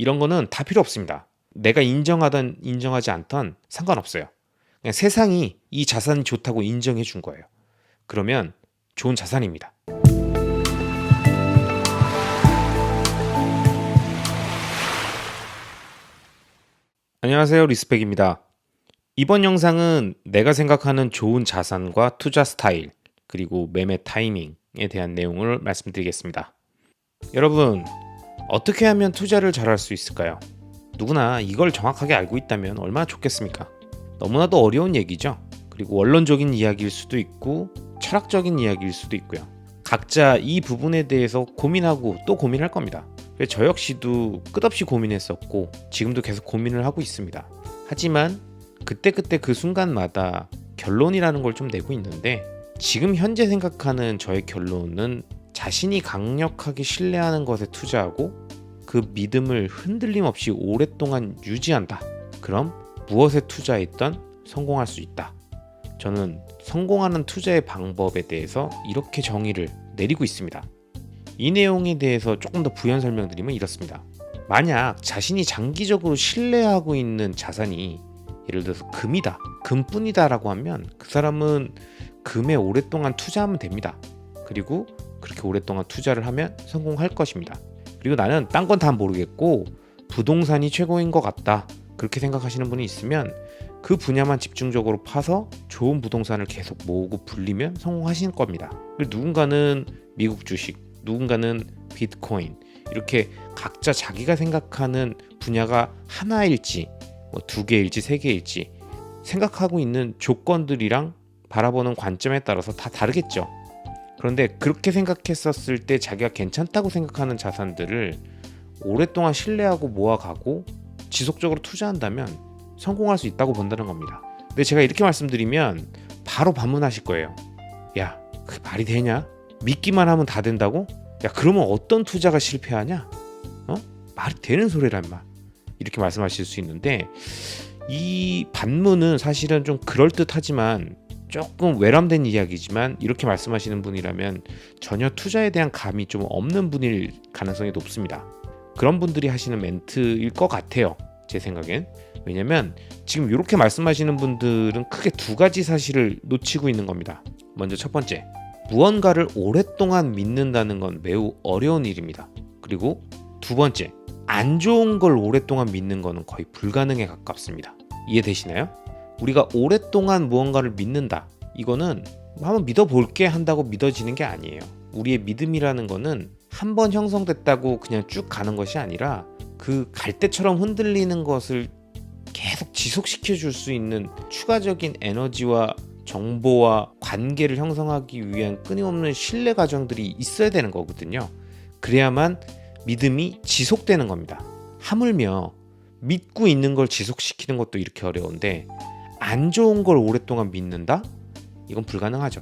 이런 거는 다 필요 없습니다. 내가 인정하든 인정하지 않던 상관없어요. 그냥 세상이 이 자산이 좋다고 인정해 준 거예요. 그러면 좋은 자산입니다. 안녕하세요, 리스펙입니다. 이번 영상은 내가 생각하는 좋은 자산과 투자 스타일, 그리고 매매 타이밍에 대한 내용을 말씀드리겠습니다. 여러분, 어떻게 하면 투자를 잘할 수 있을까요? 누구나 이걸 정확하게 알고 있다면 얼마나 좋겠습니까? 너무나도 어려운 얘기죠. 그리고 원론적인 이야기일 수도 있고 철학적인 이야기일 수도 있고요. 각자 이 부분에 대해서 고민하고 또 고민할 겁니다. 저 역시도 끝없이 고민했었고 지금도 계속 고민을 하고 있습니다. 하지만 그때그때 그 순간마다 결론이라는 걸 좀 내고 있는데, 지금 현재 생각하는 저의 결론은 자신이 강력하게 신뢰하는 것에 투자하고 그 믿음을 흔들림 없이 오랫동안 유지한다. 그럼 무엇에 투자했던 성공할 수 있다. 저는 성공하는 투자의 방법에 대해서 이렇게 정의를 내리고 있습니다. 이 내용에 대해서 조금 더 부연 설명드리면 이렇습니다. 만약 자신이 장기적으로 신뢰하고 있는 자산이 예를 들어서 금이다, 금뿐이다 라고 하면 그 사람은 금에 오랫동안 투자하면 됩니다. 그리고 그렇게 오랫동안 투자를 하면 성공할 것입니다. 그리고 나는 딴 건 다 모르겠고 부동산이 최고인 것 같다, 그렇게 생각하시는 분이 있으면 그 분야만 집중적으로 파서 좋은 부동산을 계속 모으고 불리면 성공하시는 겁니다. 그리고 누군가는 미국 주식, 누군가는 비트코인, 이렇게 각자 자기가 생각하는 분야가 하나일지 두 개일지 세 개일지 생각하고 있는 조건들이랑 바라보는 관점에 따라서 다 다르겠죠. 그런데 그렇게 생각했었을 때 자기가 괜찮다고 생각하는 자산들을 오랫동안 신뢰하고 모아가고 지속적으로 투자한다면 성공할 수 있다고 본다는 겁니다. 근데 제가 이렇게 말씀드리면 바로 반문하실 거예요. 야, 그게 말이 되냐? 믿기만 하면 다 된다고? 야, 그러면 어떤 투자가 실패하냐? 말이 되는 소리란 말. 이렇게 말씀하실 수 있는데, 이 반문은 사실은 좀 그럴듯하지만 조금 외람된 이야기지만, 이렇게 말씀하시는 분이라면 전혀 투자에 대한 감이 좀 없는 분일 가능성이 높습니다. 그런 분들이 하시는 멘트일 것 같아요, 제 생각엔. 왜냐면 지금 이렇게 말씀하시는 분들은 크게 두 가지 사실을 놓치고 있는 겁니다. 먼저 첫 번째, 무언가를 오랫동안 믿는다는 건 매우 어려운 일입니다. 그리고 두 번째, 안 좋은 걸 오랫동안 믿는 거는 거의 불가능에 가깝습니다. 이해되시나요? 우리가 오랫동안 무언가를 믿는다, 이거는 한번 믿어볼게 한다고 믿어지는 게 아니에요. 우리의 믿음이라는 거는 한 번 형성됐다고 그냥 쭉 가는 것이 아니라 그 갈대처럼 흔들리는 것을 계속 지속시켜 줄 수 있는 추가적인 에너지와 정보와 관계를 형성하기 위한 끊임없는 신뢰 과정들이 있어야 되는 거거든요. 그래야만 믿음이 지속되는 겁니다. 하물며 믿고 있는 걸 지속시키는 것도 이렇게 어려운데 안 좋은 걸 오랫동안 믿는다? 이건 불가능하죠.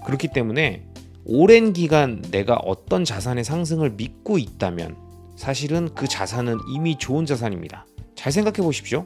그렇기 때문에 오랜 기간 내가 어떤 자산의 상승을 믿고 있다면 사실은 그 자산은 이미 좋은 자산입니다. 잘 생각해 보십시오.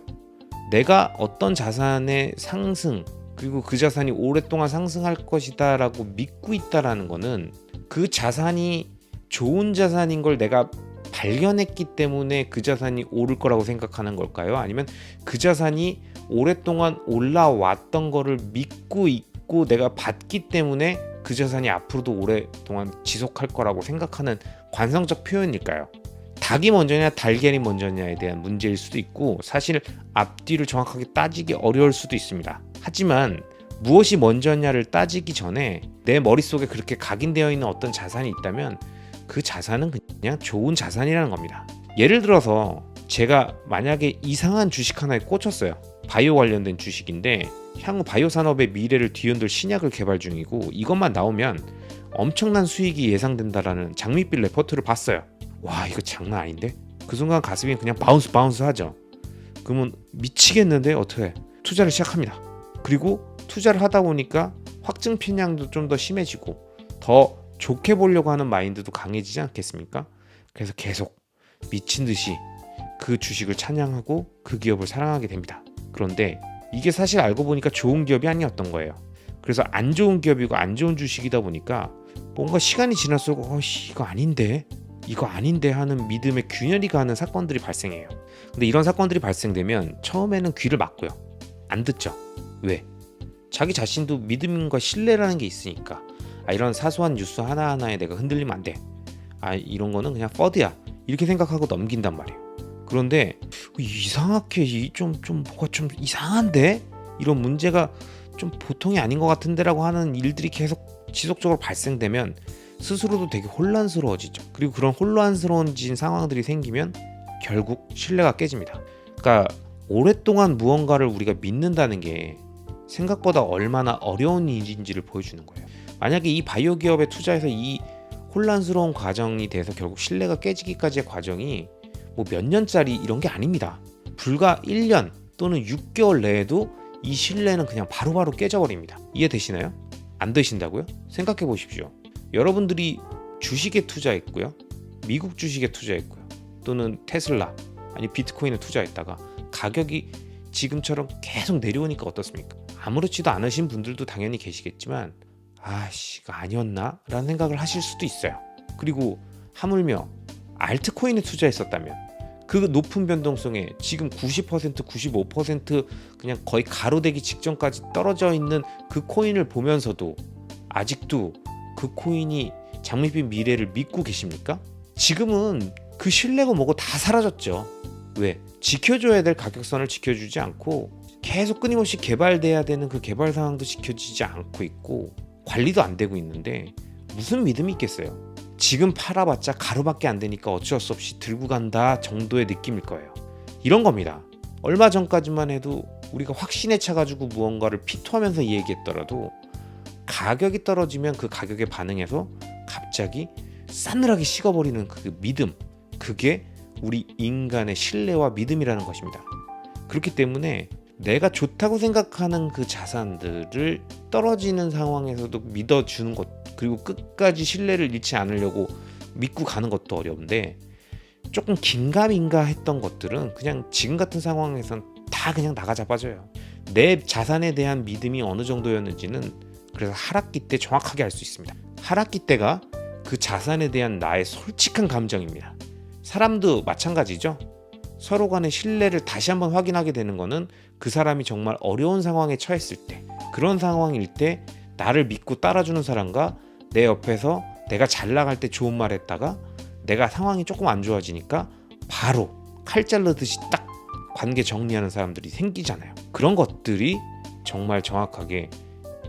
내가 어떤 자산의 상승, 그리고 그 자산이 오랫동안 상승할 것이다 라고 믿고 있다라는 거는 그 자산이 좋은 자산인 걸 내가 발견했기 때문에 그 자산이 오를 거라고 생각하는 걸까요? 아니면 그 자산이 오랫동안 올라왔던 거를 믿고 있고 내가 봤기 때문에 그 자산이 앞으로도 오랫동안 지속할 거라고 생각하는 관성적 표현일까요? 닭이 먼저냐 달걀이 먼저냐에 대한 문제일 수도 있고, 사실 앞뒤를 정확하게 따지기 어려울 수도 있습니다. 하지만 무엇이 먼저냐를 따지기 전에 내 머릿속에 그렇게 각인되어 있는 어떤 자산이 있다면 그 자산은 그냥 좋은 자산이라는 겁니다. 예를 들어서 제가 만약에 이상한 주식 하나에 꽂혔어요. 바이오 관련된 주식인데 향후 바이오 산업의 미래를 뒤흔들 신약을 개발 중이고 이것만 나오면 엄청난 수익이 예상된다라는 장밋빛 레포트를 봤어요. 와, 이거 장난 아닌데? 그 순간 가슴이 그냥 바운스 하죠. 그러면 미치겠는데 어떻게 투자를 시작합니다. 그리고 투자를 하다 보니까 확증 편향도 좀 더 심해지고 더 좋게 보려고 하는 마인드도 강해지지 않겠습니까? 그래서 계속 미친 듯이 그 주식을 찬양하고 그 기업을 사랑하게 됩니다. 그런데 이게 사실 알고 보니까 좋은 기업이 아니었던 거예요. 그래서 안 좋은 기업이고 안 좋은 주식이다 보니까 뭔가 시간이 지날수록 이거 아닌데? 이거 아닌데 하는 믿음에 균열이 가는 사건들이 발생해요. 근데 이런 사건들이 발생되면 처음에는 귀를 막고요. 안 듣죠. 왜? 자기 자신도 믿음과 신뢰라는 게 있으니까. 이런 사소한 뉴스 하나하나에 내가 흔들리면 안 돼. 이런 거는 그냥 퍼드야. 이렇게 생각하고 넘긴단 말이에요. 그런데 이상하게 좀 뭐가 좀 이상한데? 이런 문제가 좀 보통이 아닌 것 같은데라고 하는 일들이 계속 지속적으로 발생되면 스스로도 되게 혼란스러워지죠. 그리고 그런 혼란스러워진 상황들이 생기면 결국 신뢰가 깨집니다. 그러니까 오랫동안 무언가를 우리가 믿는다는 게 생각보다 얼마나 어려운 일인지를 보여주는 거예요. 만약에 이 바이오 기업에 투자해서 이 혼란스러운 과정이 돼서 결국 신뢰가 깨지기까지의 과정이 뭐 몇 년짜리 이런 게 아닙니다. 불과 1년 또는 6개월 내에도 이 신뢰는 그냥 바로바로 깨져버립니다. 이해되시나요? 안 되신다고요? 생각해 보십시오. 여러분들이 주식에 투자했고요. 미국 주식에 투자했고요. 또는 테슬라 아니 비트코인에 투자했다가 가격이 지금처럼 계속 내려오니까 어떻습니까? 아무렇지도 않으신 분들도 당연히 계시겠지만 이거 아니었나? 라는 생각을 하실 수도 있어요. 그리고 하물며 알트코인에 투자했었다면 그 높은 변동성에 지금 90%, 95% 그냥 거의 가로되기 직전까지 떨어져 있는 그 코인을 보면서도 아직도 그 코인이 장밋빛 미래를 믿고 계십니까? 지금은 그 신뢰가 뭐고 다 사라졌죠. 왜? 지켜줘야 될 가격선을 지켜주지 않고 계속 끊임없이 개발돼야 되는 그 개발 상황도 지켜지지 않고 있고 관리도 안 되고 있는데 무슨 믿음이 있겠어요? 지금 팔아봤자 가로밖에 안 되니까 어쩔 수 없이 들고 간다 정도의 느낌일 거예요. 이런 겁니다. 얼마 전까지만 해도 우리가 확신에 차가지고 무언가를 피토하면서 얘기했더라도 가격이 떨어지면 그 가격에 반응해서 갑자기 싸늘하게 식어버리는 그 믿음, 그게 우리 인간의 신뢰와 믿음이라는 것입니다. 그렇기 때문에 내가 좋다고 생각하는 그 자산들을 떨어지는 상황에서도 믿어주는 것, 그리고 끝까지 신뢰를 잃지 않으려고 믿고 가는 것도 어려운데 조금 긴가민가 했던 것들은 그냥 지금 같은 상황에선 다 그냥 나가자 빠져요. 내 자산에 대한 믿음이 어느 정도였는지는 그래서 하락기 때 정확하게 알 수 있습니다. 하락기 때가 그 자산에 대한 나의 솔직한 감정입니다. 사람도 마찬가지죠. 서로 간의 신뢰를 다시 한번 확인하게 되는 거는 그 사람이 정말 어려운 상황에 처했을 때, 그런 상황일 때 나를 믿고 따라주는 사람과 내 옆에서 내가 잘 나갈 때 좋은 말 했다가 내가 상황이 조금 안 좋아지니까 바로 칼 자르듯이 딱 관계 정리하는 사람들이 생기잖아요. 그런 것들이 정말 정확하게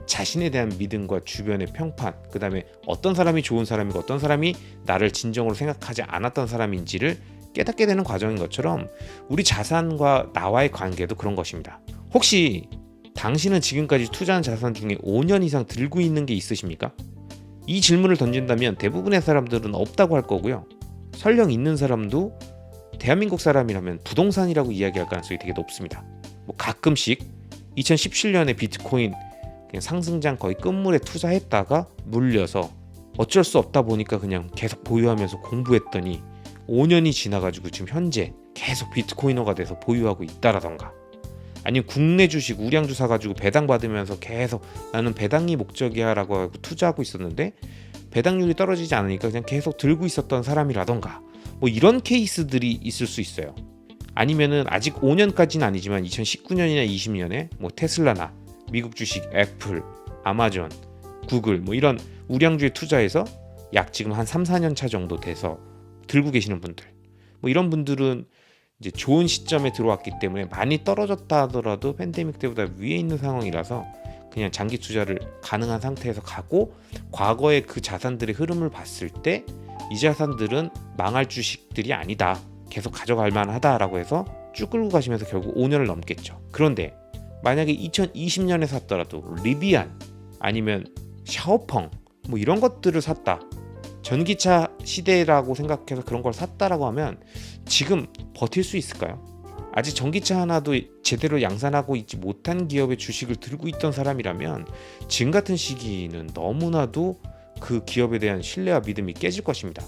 자신에 대한 믿음과 주변의 평판, 그 다음에 어떤 사람이 좋은 사람이고 어떤 사람이 나를 진정으로 생각하지 않았던 사람인지를 깨닫게 되는 과정인 것처럼 우리 자산과 나와의 관계도 그런 것입니다. 혹시 당신은 지금까지 투자한 자산 중에 5년 이상 들고 있는 게 있으십니까? 이 질문을 던진다면 대부분의 사람들은 없다고 할 거고요. 설령 있는 사람도 대한민국 사람이라면 부동산이라고 이야기할 가능성이 되게 높습니다. 가끔씩 2017년에 비트코인 그냥 상승장 거의 끝물에 투자했다가 물려서 어쩔 수 없다 보니까 그냥 계속 보유하면서 공부했더니 5년이 지나가지고 지금 현재 계속 비트코이너가 돼서 보유하고 있다라던가, 아니면 국내 주식 우량주 사가지고 배당 받으면서 계속 나는 배당이 목적이야 라고 하고 투자하고 있었는데 배당률이 떨어지지 않으니까 그냥 계속 들고 있었던 사람이라던가, 이런 케이스들이 있을 수 있어요. 아니면은 아직 5년까지는 아니지만 2019년이나 20년에 테슬라나 미국 주식 애플, 아마존, 구글 이런 우량주에 투자해서 약 지금 한 3, 4년 차 정도 돼서 들고 계시는 분들, 이런 분들은 이제 좋은 시점에 들어왔기 때문에 많이 떨어졌다 하더라도 팬데믹 때보다 위에 있는 상황이라서 그냥 장기 투자를 가능한 상태에서 가고, 과거의 그 자산들의 흐름을 봤을 때 이 자산들은 망할 주식들이 아니다, 계속 가져갈 만하다라고 해서 쭉 끌고 가시면서 결국 5년을 넘겠죠. 그런데 만약에 2020년에 샀더라도 리비안 아니면 샤오펑 이런 것들을 샀다, 전기차 시대라고 생각해서 그런 걸 샀다라고 하면 지금 버틸 수 있을까요? 아직 전기차 하나도 제대로 양산하고 있지 못한 기업의 주식을 들고 있던 사람이라면 지금 같은 시기는 너무나도 그 기업에 대한 신뢰와 믿음이 깨질 것입니다.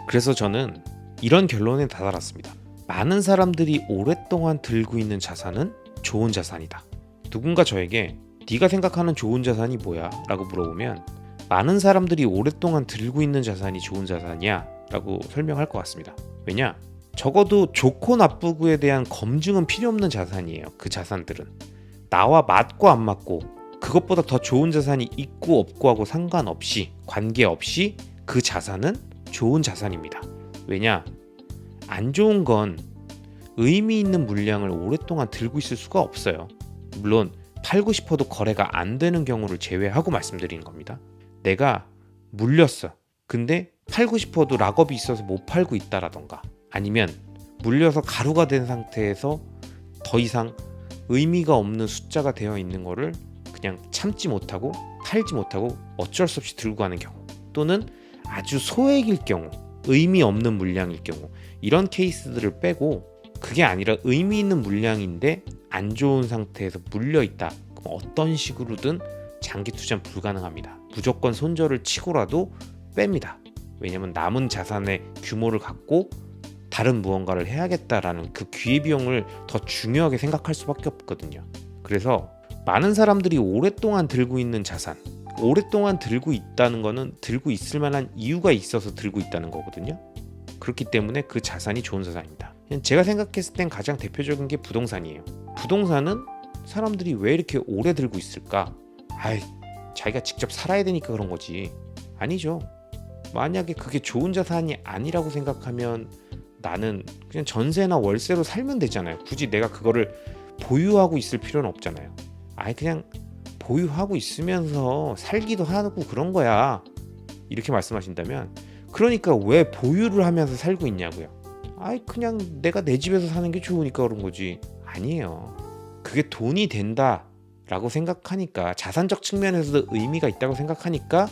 그래서 저는 이런 결론에 다다랐습니다. 많은 사람들이 오랫동안 들고 있는 자산은 좋은 자산이다. 누군가 저에게 네가 생각하는 좋은 자산이 뭐야? 라고 물어보면 많은 사람들이 오랫동안 들고 있는 자산이 좋은 자산이야 라고 설명할 것 같습니다. 왜냐? 적어도 좋고 나쁘고에 대한 검증은 필요 없는 자산이에요. 그 자산들은 나와 맞고 안 맞고, 그것보다 더 좋은 자산이 있고 없고 하고 상관없이, 관계없이 그 자산은 좋은 자산입니다. 왜냐? 안 좋은 건 의미 있는 물량을 오랫동안 들고 있을 수가 없어요. 물론 팔고 싶어도 거래가 안 되는 경우를 제외하고 말씀드리는 겁니다. 내가 물렸어. 근데 팔고 싶어도 락업이 있어서 못 팔고 있다라던가, 아니면 물려서 가루가 된 상태에서 더 이상 의미가 없는 숫자가 되어 있는 거를 그냥 참지 못하고 팔지 못하고 어쩔 수 없이 들고 가는 경우, 또는 아주 소액일 경우, 의미 없는 물량일 경우, 이런 케이스들을 빼고, 그게 아니라 의미 있는 물량인데 안 좋은 상태에서 물려 있다. 그럼 어떤 식으로든 장기 투자는 불가능합니다. 무조건 손절을 치고라도 뺍니다. 왜냐하면 남은 자산의 규모를 갖고 다른 무언가를 해야겠다라는 그 기회비용을 더 중요하게 생각할 수밖에 없거든요. 그래서 많은 사람들이 오랫동안 들고 있는 자산, 오랫동안 들고 있다는 거는 들고 있을 만한 이유가 있어서 들고 있다는 거거든요. 그렇기 때문에 그 자산이 좋은 자산입니다. 제가 생각했을 땐 가장 대표적인 게 부동산이에요. 부동산은 사람들이 왜 이렇게 오래 들고 있을까? 자기가 직접 살아야 되니까 그런 거지. 아니죠. 만약에 그게 좋은 자산이 아니라고 생각하면 나는 그냥 전세나 월세로 살면 되잖아요. 굳이 내가 그거를 보유하고 있을 필요는 없잖아요. 그냥 보유하고 있으면서 살기도 하고 그런 거야. 이렇게 말씀하신다면, 그러니까 왜 보유를 하면서 살고 있냐고요. 그냥 내가 내 집에서 사는 게 좋으니까 그런 거지. 아니에요. 그게 돈이 된다라고 생각하니까, 자산적 측면에서도 의미가 있다고 생각하니까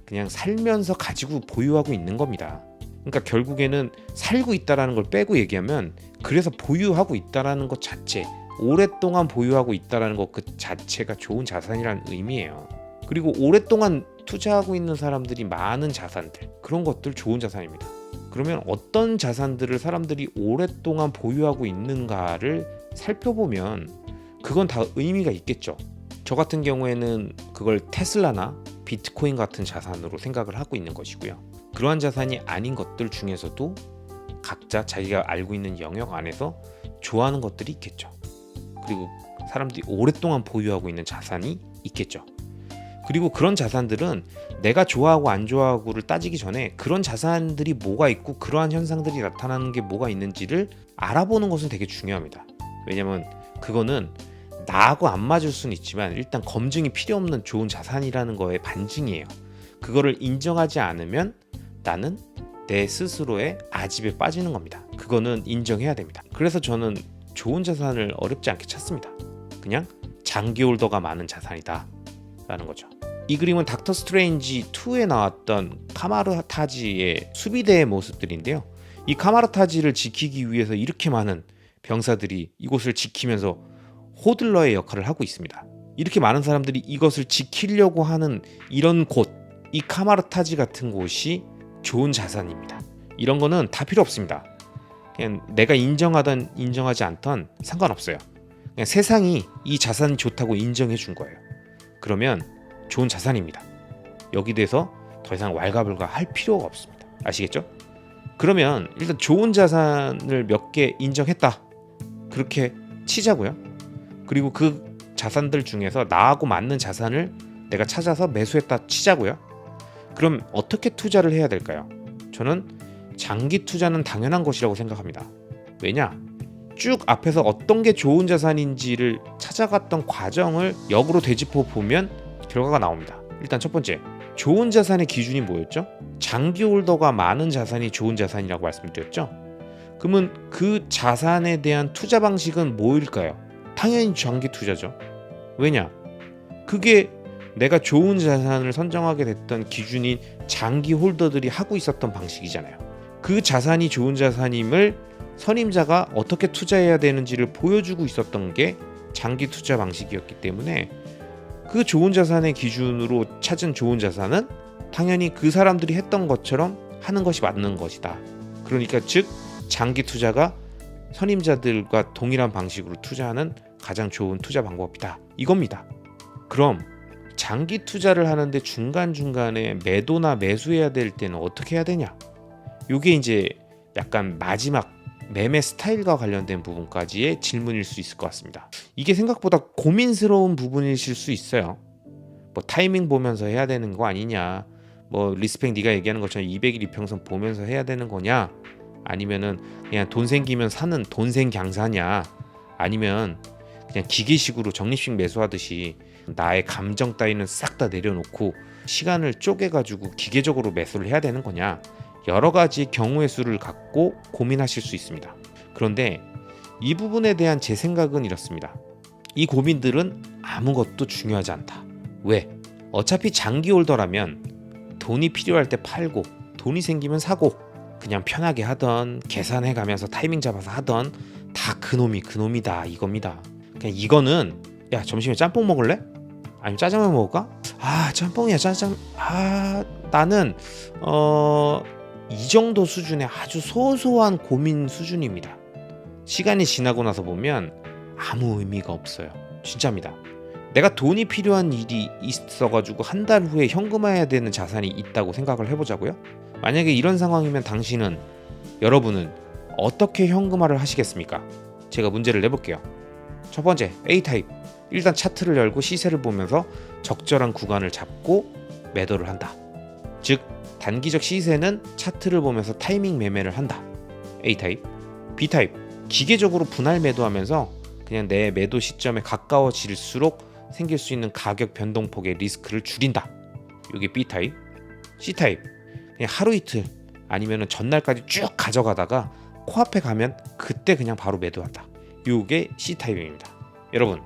그냥 살면서 가지고 보유하고 있는 겁니다. 그러니까 결국에는 살고 있다라는 걸 빼고 얘기하면, 그래서 보유하고 있다라는 것 자체, 오랫동안 보유하고 있다라는 것 그 자체가 좋은 자산이라는 의미예요. 그리고 오랫동안 투자하고 있는 사람들이 많은 자산들, 그런 것들 좋은 자산입니다. 그러면 어떤 자산들을 사람들이 오랫동안 보유하고 있는가를 살펴보면 그건 다 의미가 있겠죠. 저 같은 경우에는 그걸 테슬라나 비트코인 같은 자산으로 생각을 하고 있는 것이고요. 그러한 자산이 아닌 것들 중에서도 각자 자기가 알고 있는 영역 안에서 좋아하는 것들이 있겠죠. 그리고 사람들이 오랫동안 보유하고 있는 자산이 있겠죠. 그리고 그런 자산들은 내가 좋아하고 안 좋아하고를 따지기 전에 그런 자산들이 뭐가 있고 그러한 현상들이 나타나는 게 뭐가 있는지를 알아보는 것은 되게 중요합니다. 왜냐면 그거는 나하고 안 맞을 수는 있지만 일단 검증이 필요 없는 좋은 자산이라는 거의 반증이에요. 그거를 인정하지 않으면 나는 내 스스로의 아집에 빠지는 겁니다. 그거는 인정해야 됩니다. 그래서 저는 좋은 자산을 어렵지 않게 찾습니다. 그냥 장기 홀더가 많은 자산이다 라는 거죠. 이 그림은 닥터 스트레인지 2에 나왔던 카마르타지의 수비대의 모습들인데요. 이 카마르타지를 지키기 위해서 이렇게 많은 병사들이 이곳을 지키면서 호들러의 역할을 하고 있습니다. 이렇게 많은 사람들이 이것을 지키려고 하는 이런 곳, 이 카마르타지 같은 곳이 좋은 자산입니다. 이런 거는 다 필요 없습니다. 그냥 내가 인정하든 인정하지 않든 상관없어요. 그냥 세상이 이 자산이 좋다고 인정해 준 거예요. 그러면 좋은 자산입니다. 여기 대해서 더 이상 왈가불가 할 필요가 없습니다. 아시겠죠? 그러면 일단 좋은 자산을 몇 개 인정했다. 그렇게 치자고요. 그리고 그 자산들 중에서 나하고 맞는 자산을 내가 찾아서 매수했다 치자고요. 그럼 어떻게 투자를 해야 될까요? 저는 장기 투자는 당연한 것이라고 생각합니다. 왜냐? 쭉 앞에서 어떤 게 좋은 자산인지를 찾아갔던 과정을 역으로 되짚어 보면 결과가 나옵니다. 일단 첫 번째, 좋은 자산의 기준이 뭐였죠? 장기 홀더가 많은 자산이 좋은 자산이라고 말씀드렸죠? 그러면 그 자산에 대한 투자 방식은 뭐일까요? 당연히 장기 투자죠. 왜냐? 그게 내가 좋은 자산을 선정하게 됐던 기준인 장기 홀더들이 하고 있었던 방식이잖아요. 그 자산이 좋은 자산임을 선임자가 어떻게 투자해야 되는지를 보여주고 있었던 게 장기 투자 방식이었기 때문에 그 좋은 자산의 기준으로 찾은 좋은 자산은 당연히 그 사람들이 했던 것처럼 하는 것이 맞는 것이다. 그러니까 즉 장기 투자가 선임자들과 동일한 방식으로 투자하는 가장 좋은 투자 방법이다. 이겁니다. 그럼 장기 투자를 하는데 중간중간에 매도나 매수해야 될 때는 어떻게 해야 되냐? 요게 이제 약간 마지막 매매 스타일과 관련된 부분까지의 질문일 수 있을 것 같습니다. 이게 생각보다 고민스러운 부분이실 수 있어요. 뭐 타이밍 보면서 해야 되는 거 아니냐, 뭐 리스펙 네가 얘기하는 것처럼 200일 이평선 보면서 해야 되는 거냐, 아니면은 그냥 돈 생기면 사는 돈생강사냐, 아니면 그냥 기계식으로 적립식 매수하듯이 나의 감정 따위는 싹 다 내려놓고 시간을 쪼개가지고 기계적으로 매수를 해야 되는 거냐, 여러 가지 경우의 수를 갖고 고민하실 수 있습니다. 그런데 이 부분에 대한 제 생각은 이렇습니다. 이 고민들은 아무것도 중요하지 않다. 왜? 어차피 장기 홀더라면 돈이 필요할 때 팔고 돈이 생기면 사고 그냥 편하게 하던 계산해 가면서 타이밍 잡아서 하던 다 그놈이다 이겁니다. 그냥 이거는 야 점심에 짬뽕 먹을래? 아니면 짜장면 먹을까? 아 짬뽕이야 짜장. 아 나는 이 정도 수준의 아주 소소한 고민 수준입니다. 시간이 지나고 나서 보면 아무 의미가 없어요. 진짜입니다. 내가 돈이 필요한 일이 있어가지고 한 달 후에 현금화해야 되는 자산이 있다고 생각을 해보자고요. 만약에 이런 상황이면 여러분은 어떻게 현금화를 하시겠습니까? 제가 문제를 내볼게요. 첫 번째 A타입, 일단 차트를 열고 시세를 보면서 적절한 구간을 잡고 매도를 한다. 즉 단기적 시세는 차트를 보면서 타이밍 매매를 한다. A타입. B타입, 기계적으로 분할 매도하면서 그냥 내 매도 시점에 가까워질수록 생길 수 있는 가격 변동폭의 리스크를 줄인다. 이게 B타입. C타입, 그냥 하루 이틀 아니면 전날까지 쭉 가져가다가 코앞에 가면 그때 그냥 바로 매도한다. 이게 C타입입니다. 여러분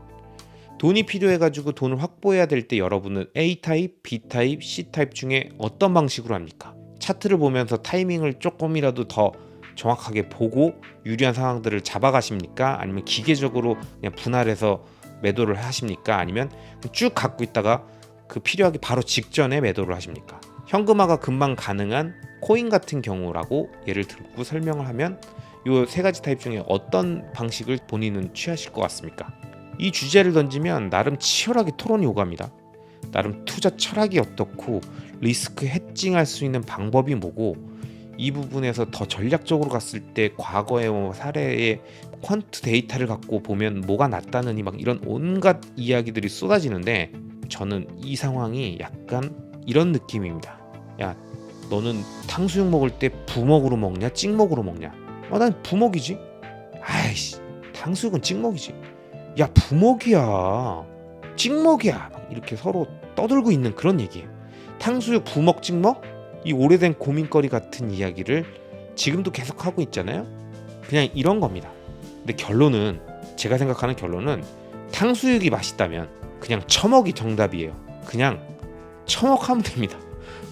돈이 필요해가지고 돈을 확보해야 될 때 여러분은 A타입, B타입, C타입 중에 어떤 방식으로 합니까? 차트를 보면서 타이밍을 조금이라도 더 정확하게 보고 유리한 상황들을 잡아가십니까? 아니면 기계적으로 그냥 분할해서 매도를 하십니까? 아니면 쭉 갖고 있다가 그 필요하기 바로 직전에 매도를 하십니까? 현금화가 금방 가능한 코인 같은 경우라고 예를 들고 설명을 하면 이 세 가지 타입 중에 어떤 방식을 본인은 취하실 것 같습니까? 이 주제를 던지면 나름 치열하게 토론이 오갑니다. 나름 투자 철학이 어떻고 리스크 해칭할 수 있는 방법이 뭐고 이 부분에서 더 전략적으로 갔을 때 과거의 사례의 퀀트 데이터를 갖고 보면 뭐가 낫다느니 막 이런 온갖 이야기들이 쏟아지는데 저는 이 상황이 약간 이런 느낌입니다. 야 너는 탕수육 먹을 때 부먹으로 먹냐 찍먹으로 먹냐? 난 부먹이지. 아이씨 탕수육은 찍먹이지. 야 부먹이야 찍먹이야 이렇게 서로 떠들고 있는 그런 얘기예요. 탕수육 부먹 찍먹? 이 오래된 고민거리 같은 이야기를 지금도 계속 하고 있잖아요. 그냥 이런 겁니다. 근데 제가 생각하는 결론은 탕수육이 맛있다면 그냥 처먹이 정답이에요. 그냥 처먹하면 됩니다.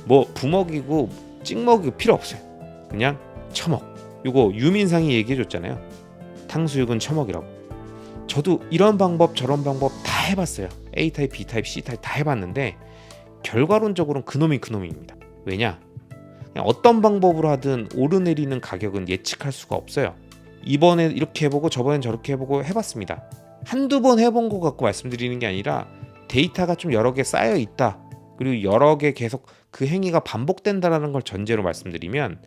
뭐 부먹이고 찍먹이고 필요 없어요. 그냥 처먹. 이거 유민상이 얘기해줬잖아요. 탕수육은 처먹이라고. 저도 이런 방법 저런 방법 다 해봤어요. A타입, B타입, C타입 다 해봤는데 결과론적으로는 그놈입니다. 왜냐? 그냥 어떤 방법으로 하든 오르내리는 가격은 예측할 수가 없어요. 이번에 이렇게 해보고 저번엔 저렇게 해보고 해봤습니다. 한두 번 해본 거 갖고 말씀드리는 게 아니라 데이터가 좀 여러 개 쌓여 있다. 그리고 여러 개 계속 그 행위가 반복된다라는 걸 전제로 말씀드리면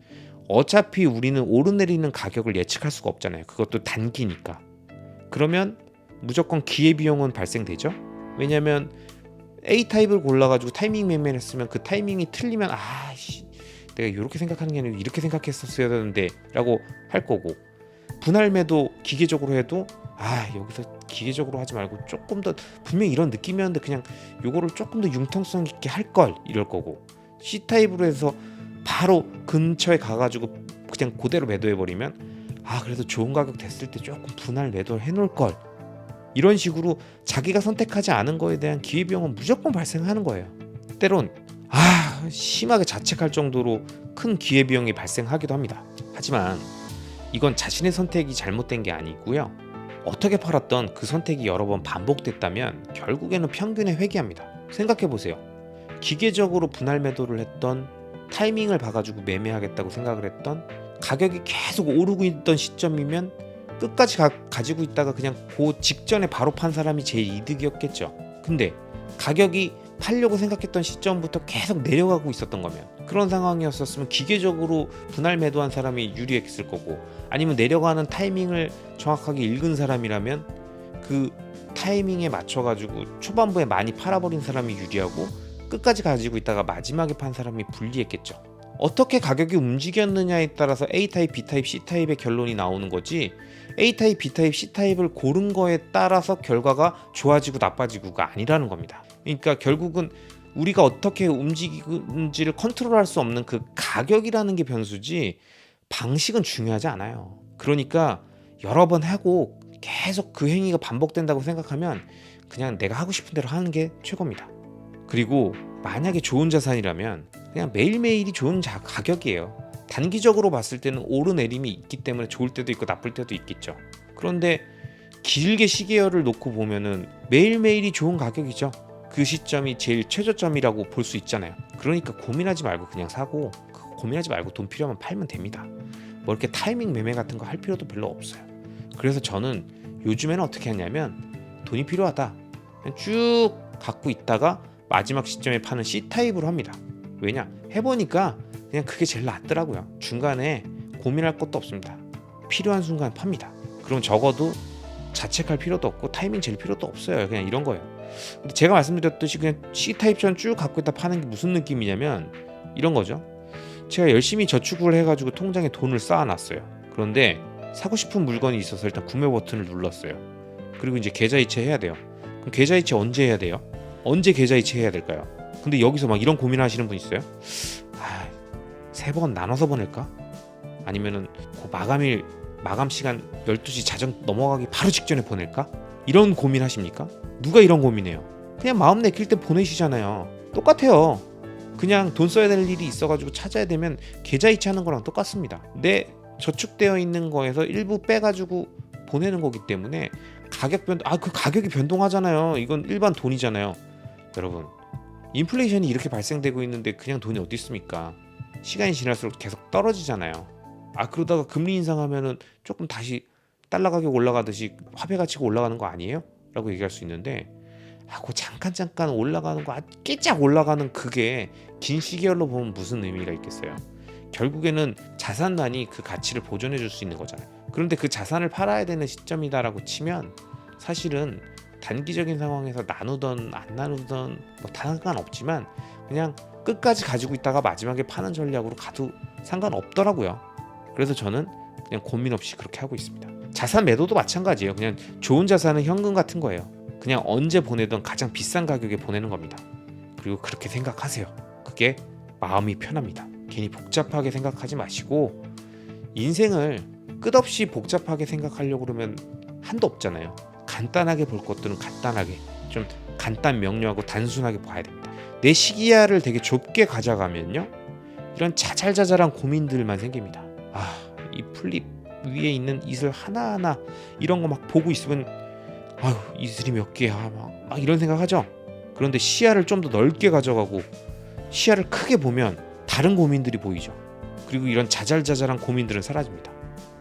어차피 우리는 오르내리는 가격을 예측할 수가 없잖아요. 그것도 단기니까. 그러면 무조건 기회비용은 발생되죠. 왜냐하면 A타입을 골라가지고 타이밍 매매를 했으면 그 타이밍이 틀리면 아씨 내가 이렇게 생각하는 게 아니고 이렇게 생각했었어야 되는데 라고 할 거고, 분할 매도 기계적으로 해도 여기서 기계적으로 하지 말고 조금 더 분명히 이런 느낌이었는데 그냥 요거를 조금 더 융통성 있게 할 걸 이럴 거고, C타입으로 해서 바로 근처에 가가지고 그냥 그대로 매도해버리면 그래도 좋은 가격 됐을 때 조금 분할 매도를 해놓을 걸, 이런 식으로 자기가 선택하지 않은 거에 대한 기회비용은 무조건 발생하는 거예요. 때론 심하게 자책할 정도로 큰 기회비용이 발생하기도 합니다. 하지만 이건 자신의 선택이 잘못된 게 아니고요. 어떻게 팔았던 그 선택이 여러 번 반복됐다면 결국에는 평균에 회귀합니다. 생각해보세요. 기계적으로 분할 매도를 했던, 타이밍을 봐가지고 매매하겠다고 생각을 했던, 가격이 계속 오르고 있던 시점이면 끝까지 가지고 있다가 그냥 그 직전에 바로 판 사람이 제일 이득이었겠죠. 근데 가격이 팔려고 생각했던 시점부터 계속 내려가고 있었던 거면, 그런 상황이었었으면 기계적으로 분할 매도한 사람이 유리했을 거고, 아니면 내려가는 타이밍을 정확하게 읽은 사람이라면 그 타이밍에 맞춰가지고 초반부에 많이 팔아버린 사람이 유리하고, 끝까지 가지고 있다가 마지막에 판 사람이 불리했겠죠. 어떻게 가격이 움직였느냐에 따라서 A타입, B타입, C타입의 결론이 나오는 거지, A타입, B타입, C타입을 고른 거에 따라서 결과가 좋아지고 나빠지고가 아니라는 겁니다. 그러니까 결국은 우리가 어떻게 움직이는지를 컨트롤할 수 없는 그 가격이라는 게 변수지, 방식은 중요하지 않아요. 그러니까 여러 번 하고 계속 그 행위가 반복된다고 생각하면 그냥 내가 하고 싶은 대로 하는 게 최고입니다. 그리고 만약에 좋은 자산이라면 그냥 매일매일이 좋은 가격이에요. 단기적으로 봤을 때는 오르내림이 있기 때문에 좋을 때도 있고 나쁠 때도 있겠죠. 그런데 길게 시계열을 놓고 보면은 매일매일이 좋은 가격이죠. 그 시점이 제일 최저점이라고 볼 수 있잖아요. 그러니까 고민하지 말고 그냥 사고, 고민하지 말고 돈 필요하면 팔면 됩니다. 뭐 이렇게 타이밍 매매 같은 거 할 필요도 별로 없어요. 그래서 저는 요즘에는 어떻게 하냐면, 돈이 필요하다 그냥 쭉 갖고 있다가 마지막 시점에 파는 C타입으로 합니다. 왜냐? 해보니까 그냥 그게 제일 낫더라고요. 중간에 고민할 것도 없습니다. 필요한 순간 팝니다. 그럼 적어도 자책할 필요도 없고 타이밍 잴 필요도 없어요. 그냥 이런 거예요. 근데 제가 말씀드렸듯이 그냥 C타입처럼 쭉 갖고 있다 파는 게 무슨 느낌이냐면 이런 거죠. 제가 열심히 저축을 해가지고 통장에 돈을 쌓아놨어요. 그런데 사고 싶은 물건이 있어서 일단 구매 버튼을 눌렀어요. 그리고 이제 계좌이체 해야 돼요. 그럼 계좌이체 언제 해야 돼요? 언제 계좌이체 해야 될까요? 근데 여기서 막 이런 고민하시는 분 있어요. 3번 나눠서 보낼까? 아니면은 그 마감 시간 12시 자정 넘어가기 바로 직전에 보낼까? 이런 고민하십니까? 누가 이런 고민해요? 그냥 마음 내킬 때 보내시잖아요. 똑같아요. 그냥 돈 써야 될 일이 있어가지고 찾아야 되면 계좌이체 하는 거랑 똑같습니다. 내 저축되어 있는 거에서 일부 빼가지고 보내는 거기 때문에 그 가격이 변동하잖아요. 이건 일반 돈이잖아요. 여러분, 인플레이션이 이렇게 발생되고 있는데 그냥 돈이 어디 있습니까? 시간이 지날수록 계속 떨어지잖아요. 그러다가 금리 인상하면은 조금 다시 달러 가격 올라가듯이 화폐 가치가 올라가는 거 아니에요? 라고 얘기할 수 있는데, 그 잠깐 올라가는 거, 깨짝 올라가는 그게 긴 시계열로 보면 무슨 의미가 있겠어요? 결국에는 자산만이 그 가치를 보존해 줄 수 있는 거잖아요. 그런데 그 자산을 팔아야 되는 시점이다라고 치면 사실은 단기적인 상황에서 나누던 안 나누던 뭐 상관없지만 그냥 끝까지 가지고 있다가 마지막에 파는 전략으로 가도 상관없더라고요. 그래서 저는 그냥 고민 없이 그렇게 하고 있습니다. 자산 매도도 마찬가지예요. 그냥 좋은 자산은 현금 같은 거예요. 그냥 언제 보내던 가장 비싼 가격에 보내는 겁니다. 그리고 그렇게 생각하세요. 그게 마음이 편합니다. 괜히 복잡하게 생각하지 마시고, 인생을 끝없이 복잡하게 생각하려고 그러면 한도 없잖아요. 간단하게 볼 것들은 간단하게, 좀 간단 명료하고 단순하게 봐야 됩니다. 내 시기야를 되게 좁게 가져가면요, 이런 자잘자잘한 고민들만 생깁니다. 이 플립 위에 있는 이슬 하나하나 이런 거 막 보고 있으면 이슬이 몇 개야 막 이런 생각하죠. 그런데 시야를 좀 더 넓게 가져가고 시야를 크게 보면 다른 고민들이 보이죠. 그리고 이런 자잘자잘한 고민들은 사라집니다.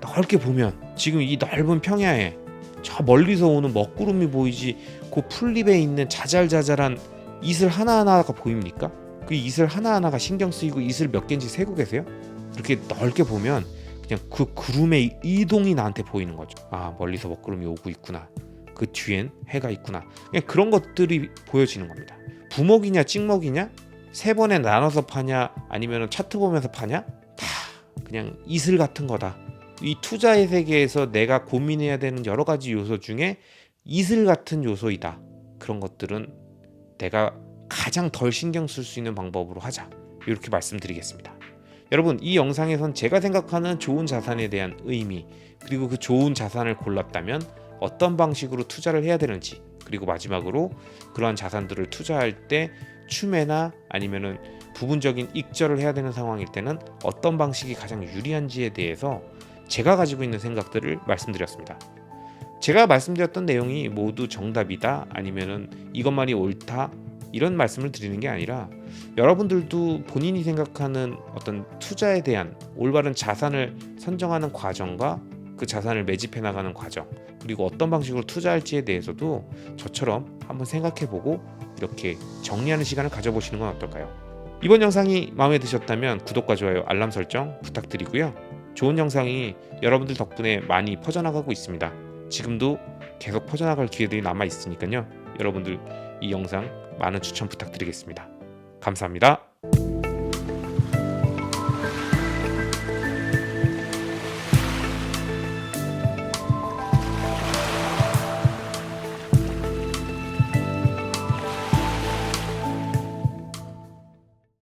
넓게 보면 지금 이 넓은 평야에 저 멀리서 오는 먹구름이 보이지, 그 풀잎에 있는 자잘자잘한 이슬 하나하나가 보입니까? 그 이슬 하나하나가 신경 쓰이고 이슬 몇 개인지 세고 계세요? 그렇게 넓게 보면 그냥 그 구름의 이동이 나한테 보이는 거죠. 멀리서 먹구름이 오고 있구나, 그 뒤엔 해가 있구나, 그냥 그런 것들이 보여지는 겁니다. 부먹이냐 찍먹이냐, 3번에 나눠서 파냐 아니면 차트 보면서 파냐, 다 그냥 이슬 같은 거다. 이 투자의 세계에서 내가 고민해야 되는 여러 가지 요소 중에 이슬 같은 요소이다. 그런 것들은 내가 가장 덜 신경 쓸 수 있는 방법으로 하자, 이렇게 말씀드리겠습니다. 여러분, 이 영상에선 제가 생각하는 좋은 자산에 대한 의미, 그리고 그 좋은 자산을 골랐다면 어떤 방식으로 투자를 해야 되는지, 그리고 마지막으로 그러한 자산들을 투자할 때 추매나 아니면은 부분적인 익절을 해야 되는 상황일 때는 어떤 방식이 가장 유리한지에 대해서 제가 가지고 있는 생각들을 말씀드렸습니다. 제가 말씀드렸던 내용이 모두 정답이다 아니면은 이것만이 옳다 이런 말씀을 드리는 게 아니라, 여러분들도 본인이 생각하는 어떤 투자에 대한 올바른 자산을 선정하는 과정과 그 자산을 매집해 나가는 과정, 그리고 어떤 방식으로 투자할지에 대해서도 저처럼 한번 생각해보고 이렇게 정리하는 시간을 가져보시는 건 어떨까요? 이번 영상이 마음에 드셨다면 구독과 좋아요, 알람 설정 부탁드리고요. 좋은 영상이 여러분들 덕분에 많이 퍼져나가고 있습니다. 지금도 계속 퍼져나갈 기회들이 남아 있으니까요. 여러분들 이 영상 많은 추천 부탁드리겠습니다. 감사합니다.